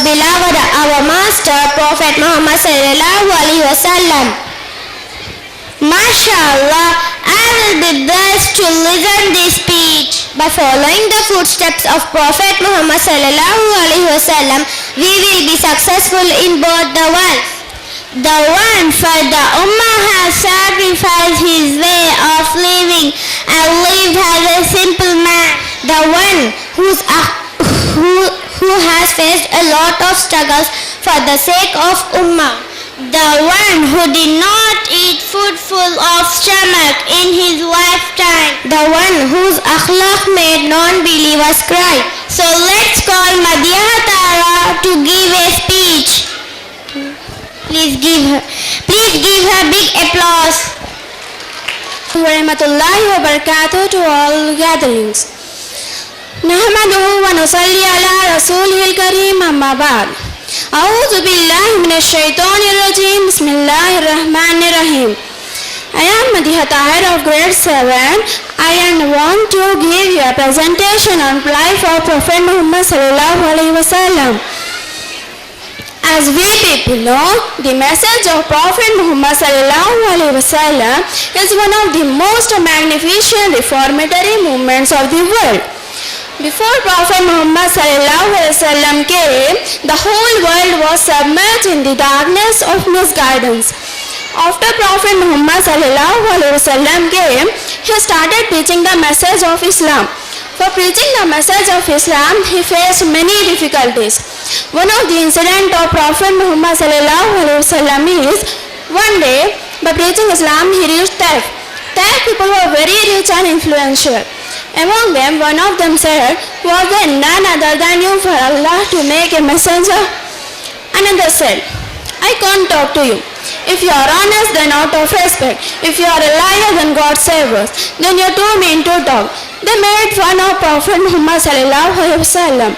beloved, our master, Prophet Muhammad sallallahu alaihi wasallam. MashaAllah, I will be blessed to listen this speech. By following the footsteps of Prophet Muhammad sallallahu alaihi wasallam, we will be successful in both the worlds. The one for the Ummah has sacrificed his way of living and lived as a simple man. The one who has faced a lot of struggles for the sake of Ummah. The one who did not eat food full of stomach in his lifetime. The one whose akhlaq made non-believers cry. So let's call Madiha Tara to give a speech. Please give her big applause. Warahmatullahi wabarakatuh to all gatherings. Nahmaduhu wa nusalli ala rasulihil kareem amma ba'd. A'udhu billahi minash shaitanir rajim. Bismillahir rahmanir rahim. I am Madiha Tahir of grade 7. I want to give you a presentation on life of Prophet Muhammad sallallahu alaihi wasallam. As we people know, the message of Prophet Muhammad sallallahu alaihi wasallam is one of the most magnificent reformatory movements of the world. Before Prophet Muhammad sallallahu alaihi wasallam came, the whole world was submerged in the darkness of misguidance. After Prophet Muhammad sallallahu alaihi wasallam came, he started preaching the message of Islam. For preaching the message of Islam, he faced many difficulties. One of the incidents of Prophet Muhammad sallallahu alaihi wasallam is, one day, by preaching Islam, he reached Taif. Taif people were very rich and influential. Among them, one of them said, "Was there none other than you for Allah to make a messenger?" Another said, "I can't talk to you. If you are honest, then out of respect. If you are a liar, then God save us. Then you are too mean to talk." They made fun of Prophet Muhammad sallallahu alaihi wasallam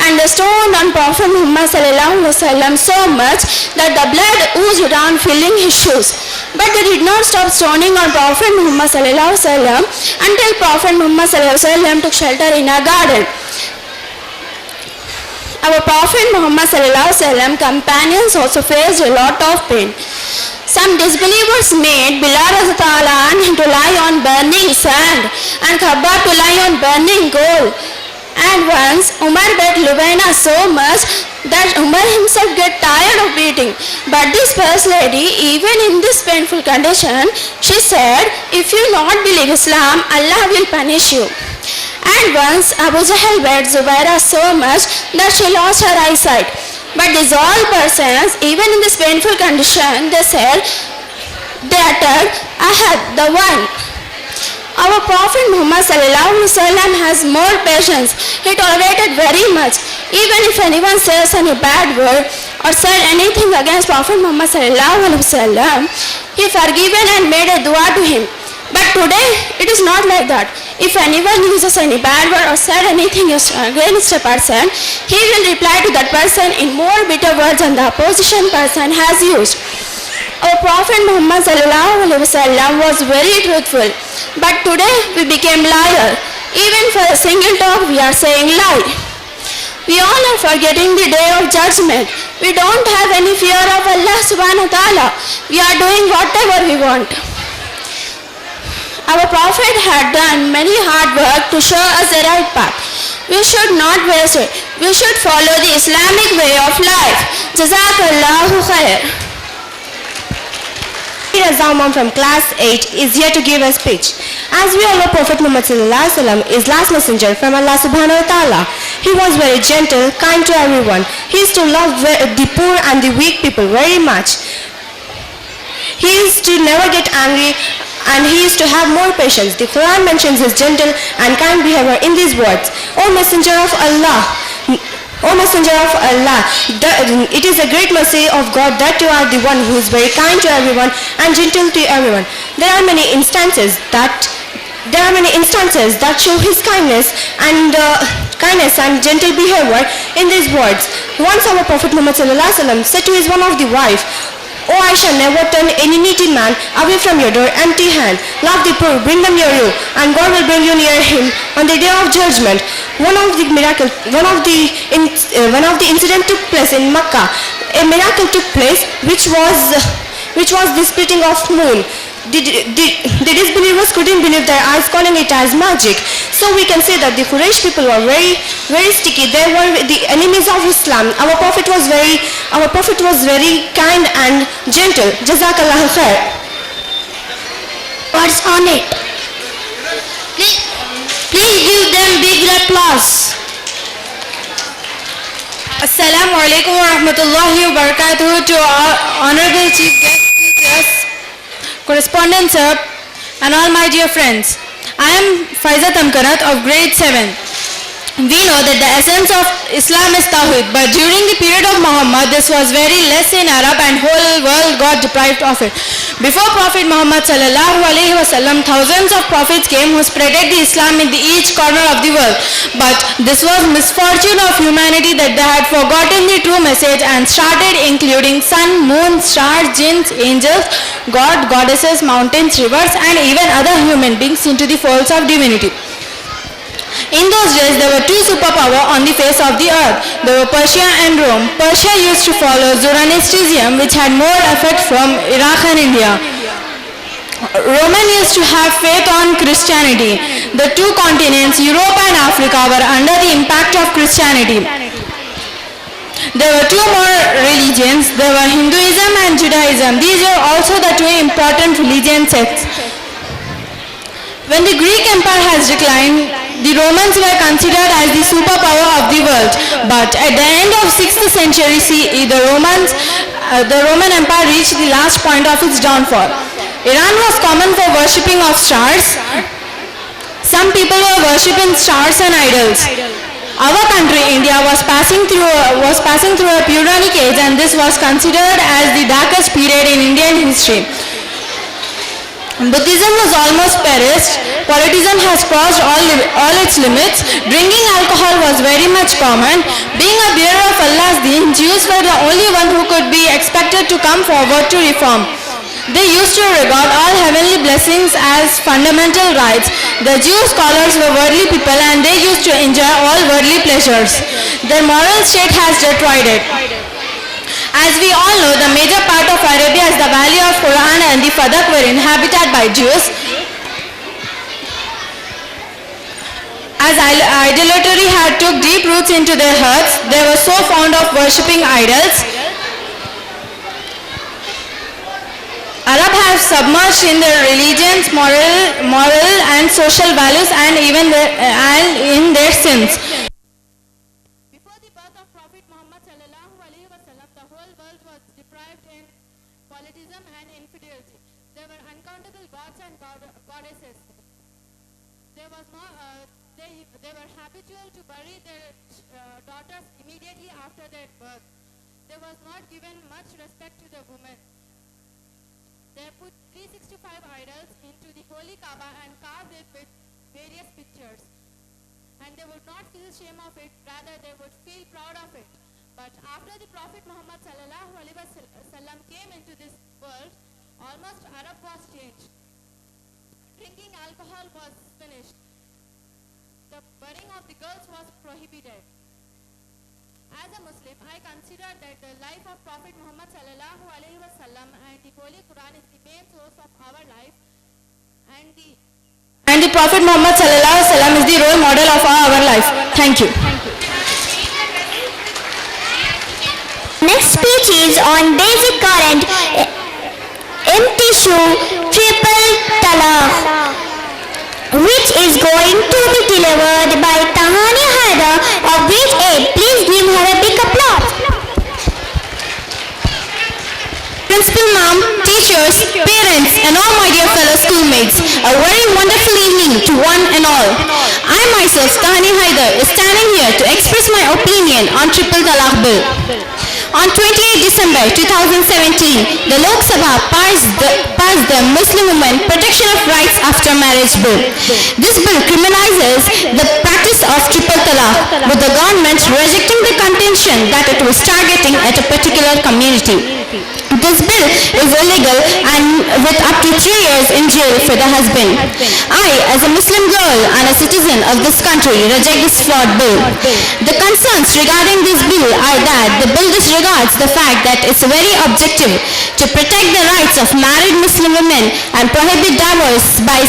and they stoned on Prophet Muhammad sallallahu alaihi wasallam so much that the blood oozed down, filling his shoes. But they did not stop stoning on Prophet Muhammad sallallahu alaihi wasallam until Prophet Muhammad sallallahu alaihi wasallam took shelter in a garden. Our Prophet Muhammad sallallahu alaihi wasallam companions also faced a lot of pain. Some disbelievers made Bilal to lie on burning sand and Khabbab to lie on burning coal. And once Umar beat Lubaina so much that Umar himself got tired of beating. But this first lady, even in this painful condition, she said, "If you not believe Islam, Allah will punish you." And once Abu Jahl beat Zubaira so much that she lost her eyesight. But these all persons, even in this painful condition, they uttered, "Ahad, the one." Our Prophet Muhammad sallallahu alaihi wasallam has more patience. He tolerated very much. Even if anyone says any bad word or said anything against Prophet Muhammad sallallahu alaihi wasallam, he forgiven and made a dua to him. But today, it is not like that. If anyone uses any bad word or said anything against a person, he will reply to that person in more bitter words than the opposition person has used. Our Prophet Muhammad sallallahu alaihi wasallam was very truthful. But today, we became liar. Even for a single talk, we are saying lie. We all are forgetting the day of judgment. We don't have any fear of Allah subhanahu wa ta'ala. We are doing whatever we want. Our Prophet had done many hard work to show us the right path. We should not waste it. We should follow the Islamic way of life. Jazakallahu khair. Zaman from class 8 is here to give a speech. As we all know, Prophet Muhammad sallallahu alaihi wasallam is last messenger from Allah subhanahu wa ta'ala. He was very gentle, kind to everyone. He used to love the poor and the weak people very much. He used to never get angry and he used to have more patience. The Quran mentions his gentle and kind behavior in these words: "O Messenger of Allah, O Messenger of Allah, it is a great mercy of God that you are the one who is very kind to everyone and gentle to everyone." There are many instances that show his kindness and gentle behavior in these words. Once our Prophet Muhammad sallallahu alaihi wasallam said to his one of the wife, O Aisha, never turn any needy man away from your door empty-hand. Love the poor, bring them near you, and God will bring you near him on the day of judgment. One of the incident took place in Makkah. A miracle took place, which was the splitting of moon. The disbelievers couldn't believe their eyes, calling it as magic. So we can say that the Quraysh people were very, very sticky. They were the enemies of Islam. Our Prophet was very kind and gentle. Jazakallah khair. What's on it? Please give them big applause. Assalamu alaikum wa rahmatullahi wa barakatuh to our honorable chief guests, correspondents, sir, and all my dear friends. I am Faiza Tamkarat of grade 7. We know that the essence of Islam is Tawhid, but during the period of Muhammad, this was very less in Arab and whole world got deprived of it. Before Prophet Muhammad sallallahu alaihi wasallam, thousands of prophets came who spreaded the Islam in each corner of the world. But this was misfortune of humanity that they had forgotten the true message and started including sun, moon, stars, jinns, angels, god, goddesses, mountains, rivers, and even other human beings into the folds of divinity. In those days, there were two superpowers on the face of the earth. They were Persia and Rome. Persia used to follow Zoroastrianism, which had more effect from Iraq and India. Roman used to have faith on Christianity. The two continents, Europe and Africa, were under the impact of Christianity. There were two more religions. There were Hinduism and Judaism. These were also the two important religion sects. When the Greek Empire has declined, the Romans were considered as the superpower of the world. But at the end of 6th century CE, the Roman Empire reached the last point of its downfall. Iran was common for worshipping of stars. Some people were worshipping stars and idols. Our country, India, was passing through a Puranic age, and this was considered as the darkest period in Indian history. Buddhism was almost perished. Politism has crossed all its limits. Drinking alcohol was very much common. Being a bearer of Allah's deen, Jews were the only one who could be expected to come forward to reform. They used to regard all heavenly blessings as fundamental rights. The Jewish scholars were worldly people and they used to enjoy all worldly pleasures. Their moral state has deteriorated. As we all know, the major part of Arabia is the Valley of Quran and the Fadak were inhabited by Jews. As idolatry had took deep roots into their hearts, they were so fond of worshipping idols. Arabs have submerged in their religions, moral and social values and even in their sins. Before the birth of Prophet Muhammad sallallahu alaihi wasallam, the whole world was deprived in politism and infidelity. There were uncountable gods and goddesses. They were habitual to bury their daughters immediately after their birth. There was not given much respect to the women. They put 365 idols into the holy Kaaba and carved it with various pictures. And they would not feel shame of it, rather they would feel proud of it. But after the Prophet Muhammad sallallahu alaihi wasallam came into this world, almost Arab was changed. Drinking alcohol was finished. The burning of the girls was prohibited. As a Muslim, I consider that the life of Prophet Muhammad sallallahu alaihi wasallam and the Holy Quran is the main source of our life, and the Prophet Muhammad sallallahu alaihi wasallam is the role model of our life. Thank you. Next speech is on basic current, empty shoe, triple talaq, which is going to be delivered by Tahani Haidar of grade 8. Please give her a big applause. Principal ma'am, teachers, parents, and all my dear fellow schoolmates, a very wonderful evening to one and all. I myself, Tahani Haidar, is standing here to express my opinion on Triple Talaq Bill. On 28 December 2017, the Lok Sabha passed the Muslim Women Protection of Rights After Marriage Bill. This bill criminalizes the practice of triple talaq, with the government rejecting the contention that it was targeting at a particular community. This bill is illegal and with up to 3 years in jail for the husband. I, as a Muslim girl and a citizen of this country, reject this flawed bill. The concerns regarding this bill are that the bill disregards the fact that its very objective to protect the rights of married Muslim women and prohibit divorce by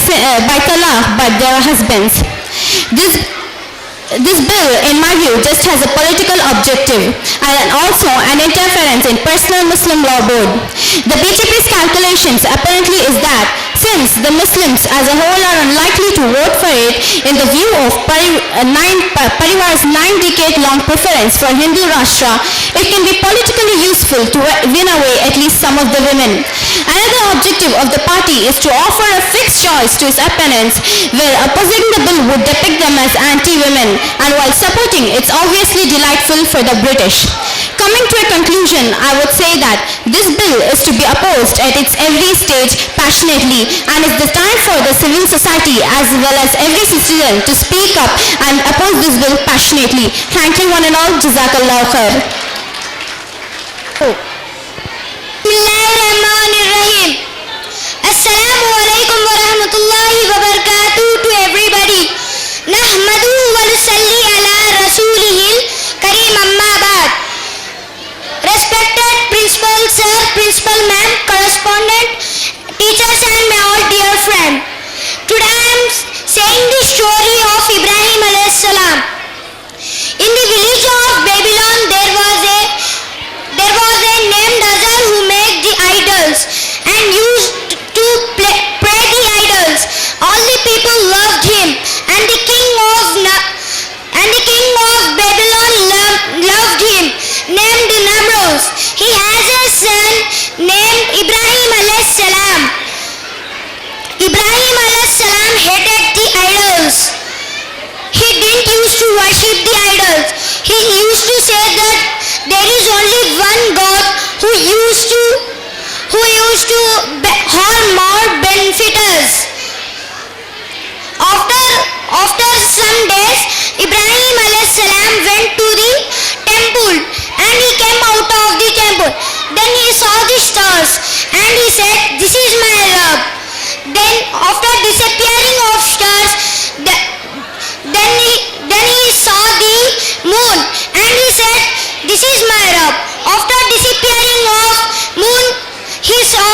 talaq by their husbands. This bill, in my view, just has a political objective and also an interference in personal Muslim law board. The BJP's calculations apparently is that since the Muslims as a whole are unlikely to vote for it in the view of Parivar's 9-decade-long preference for Hindu Rashtra, it can be politically useful to win away at least some of the women. Another objective of the party is to offer a fixed choice to its opponents, where opposing the bill would depict them as anti-women, and while supporting it's obviously delightful for the British. Coming to a conclusion, I would say that this bill is to be opposed at its every stage passionately, and it's the time for the civil society as well as every citizen to speak up and oppose this bill passionately. Thank you one and all. Jazakallah khair. Bismillahirrahmanirrahim. Assalamu alaikum wa rahmatullahi wa barakatuh to everybody. Nahmaduhu wa nusalli ala rasulihil kareem amma ba'd. Respected Principal Sir, Principal Ma'am, Correspondent, teachers and my all dear friend. Today I am saying the story of Ibrahim alayhi salam. In the village of Babylon there was a named Azar who made the idols and used to pray the idols. All the people loved him, and the king of Babylon loved him, named Namrud. He has a son named Ibrahim alayhi salam. Ibrahim alayhi salam hated the idols. He didn't used to worship the idols. He used to say that there is only one God who used to harm or benefit us. After some days, Ibrahim alayhi salam went to the temple and he came out of the temple. Then he saw the stars and he said, "This is my Rabb." Then after disappearing of stars, then he saw the moon and he said, "This is my Rabb." After disappearing of moon, he saw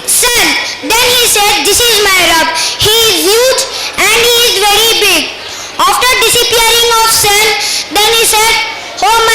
sun. Then he said, "This is my Rabb. He is huge and he is very big." After disappearing of sun, then he said, "Oh my